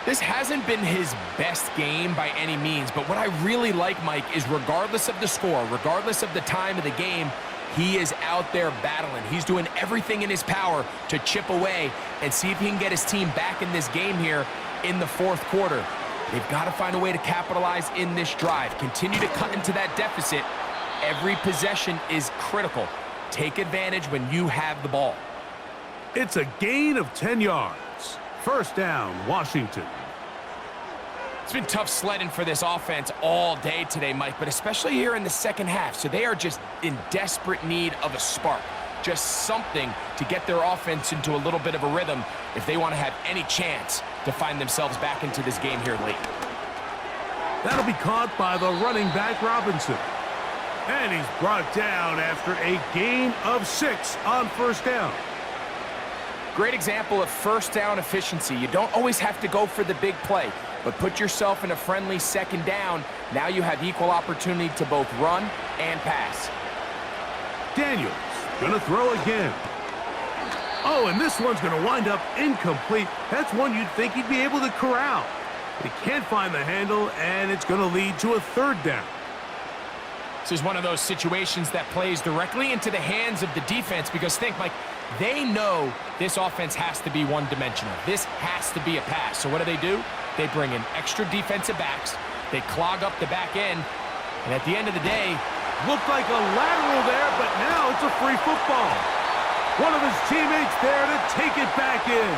This hasn't been his best game by any means, but what I really like, Mike, is regardless of the score, regardless of the time of the game, he is out there battling. He's doing everything in his power to chip away and see if he can get his team back in this game here in the fourth quarter. They've got to find a way to capitalize in this drive. Continue to cut into that deficit. Every possession is critical. Take advantage when you have the ball. It's a gain of 10 yards. First down, Washington. It's been tough sledding for this offense all day today, Mike, but especially here in the second half. So they are just in desperate need of a spark. Just something to get their offense into a little bit of a rhythm if they want to have any chance to find themselves back into this game here late. That'll be caught by the running back, Robinson. And he's brought down after a gain of 6 on first down. Great example of first down efficiency. You don't always have to go for the big play, but put yourself in a friendly second down. Now you have equal opportunity to both run and pass. Daniels gonna throw again. Oh, and this one's gonna wind up incomplete. That's one you'd think he'd be able to corral. But he can't find the handle, and it's gonna lead to a third down. This is one of those situations that plays directly into the hands of the defense because think, Mike, they know this offense has to be one-dimensional. This has to be a pass. So what do? They bring in extra defensive backs. They clog up the back end. And at the end of the day, looked like a lateral there, but now it's a free football. One of his teammates there to take it back in.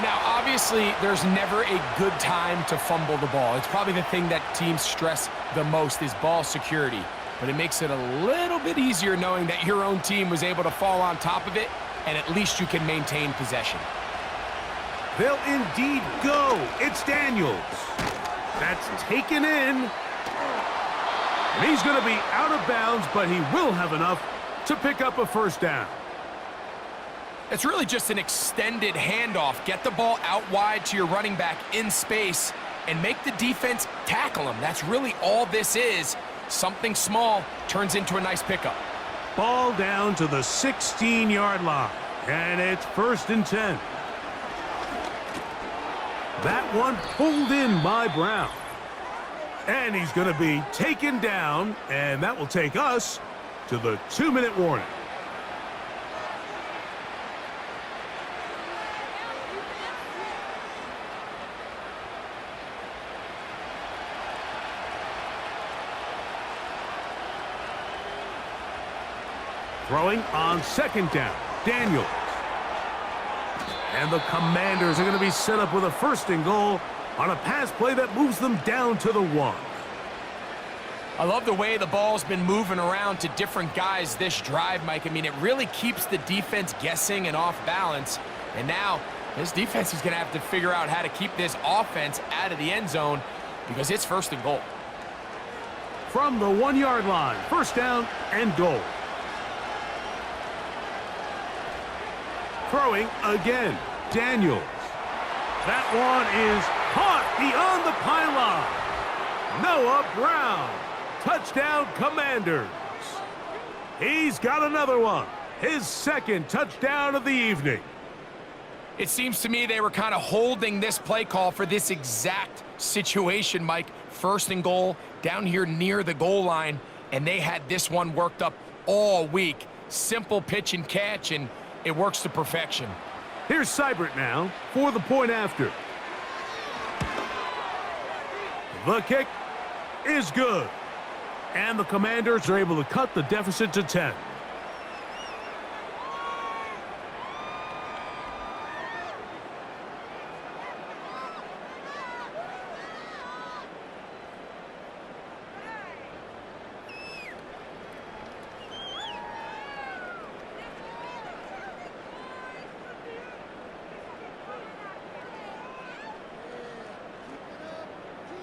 now, obviously, there's never a good time to fumble the ball. It's probably the thing that teams stress the most is ball security. But it makes it a little bit easier knowing that your own team was able to fall on top of it, and at least you can maintain possession. They'll indeed go. It's Daniels. That's taken in. And he's going to be out of bounds, but he will have enough to pick up a first down. It's really just an extended handoff. Get the ball out wide to your running back in space and make the defense tackle him. That's really all this is. Something small turns into a nice pickup. Ball down to the 16-yard line, and it's 1st and 10. That one pulled in by Brown. And he's going to be taken down, and that will take us to the 2-minute warning. Throwing on 2nd down, Daniels. And the Commanders are going to be set up with a 1st and goal on a pass play that moves them down to the 1. I love the way the ball's been moving around to different guys this drive, Mike. I mean, it really keeps the defense guessing and off balance. And now this defense is going to have to figure out how to keep this offense out of the end zone because it's 1st and goal. From the 1-yard line, 1st down and goal. Throwing again, Daniels. That one is caught beyond the pylon. Noah Brown. Touchdown, Commanders. He's got another one. His 2nd touchdown of the evening. It seems to me they were kind of holding this play call for this exact situation, Mike. 1st and goal, down here near the goal line, and they had this one worked up all week. Simple pitch and catch, and it works to perfection. Here's Seibert now for the point after. The kick is good. And the Commanders are able to cut the deficit to 10.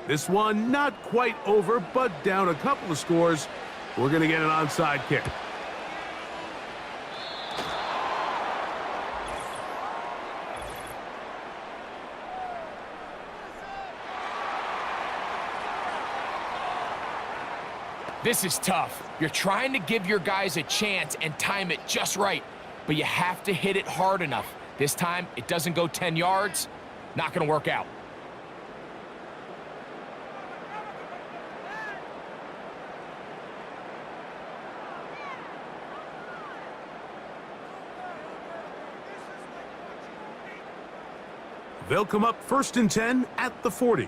This one not quite over, but down a couple of scores. We're going to get an onside kick. This is tough. You're trying to give your guys a chance and time it just right, but you have to hit it hard enough. This time, it doesn't go 10 yards. Not going to work out. They'll come up 1st and 10 at the 40.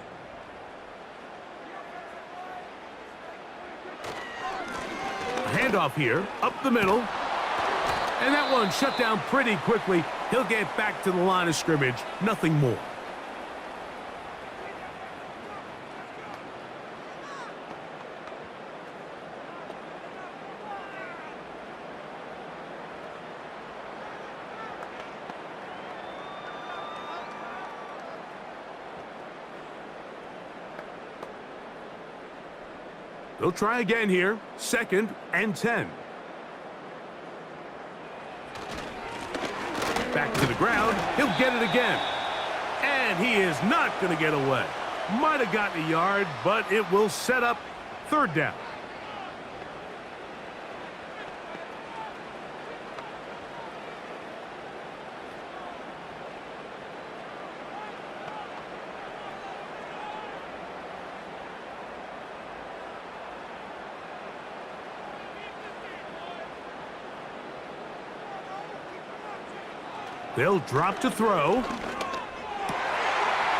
Handoff here, up the middle. And that one shut down pretty quickly. He'll get back to the line of scrimmage, nothing more. They'll try again here, 2nd and 10. Back to the ground, he'll get it again. And he is not going to get away. Might have gotten a yard, but it will set up 3rd down. They'll drop to throw.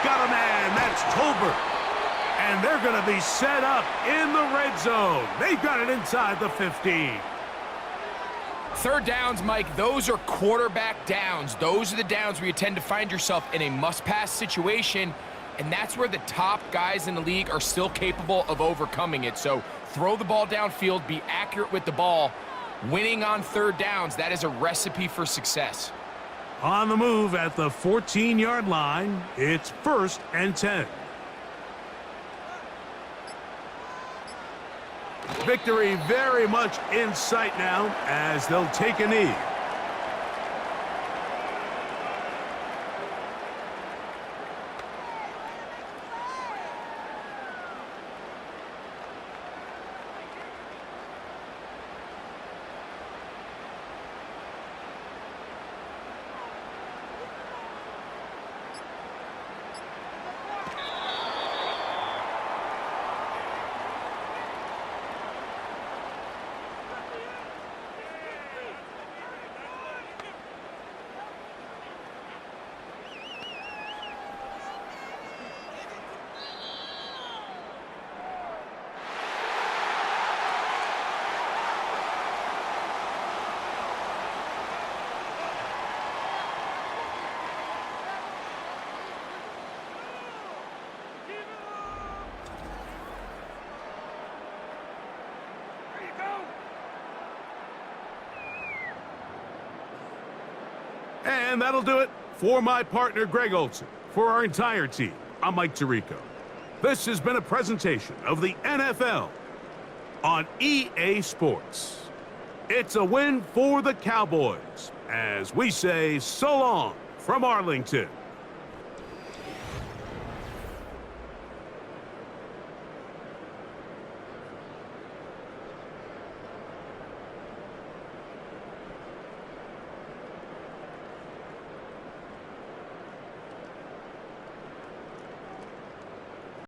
Got a man, that's Tolbert. And they're going to be set up in the red zone. They've got it inside the 15. 3rd downs, Mike, those are quarterback downs. Those are the downs where you tend to find yourself in a must-pass situation, and that's where the top guys in the league are still capable of overcoming it. So throw the ball downfield, be accurate with the ball. Winning on 3rd downs, that is a recipe for success. On the move at the 14-yard line, it's 1st and 10. Victory very much in sight now as they'll take a knee. And that'll do it for my partner, Greg Olson. For our entire team, I'm Mike Tirico. This has been a presentation of the NFL on EA Sports. It's a win for the Cowboys, as we say so long from Arlington.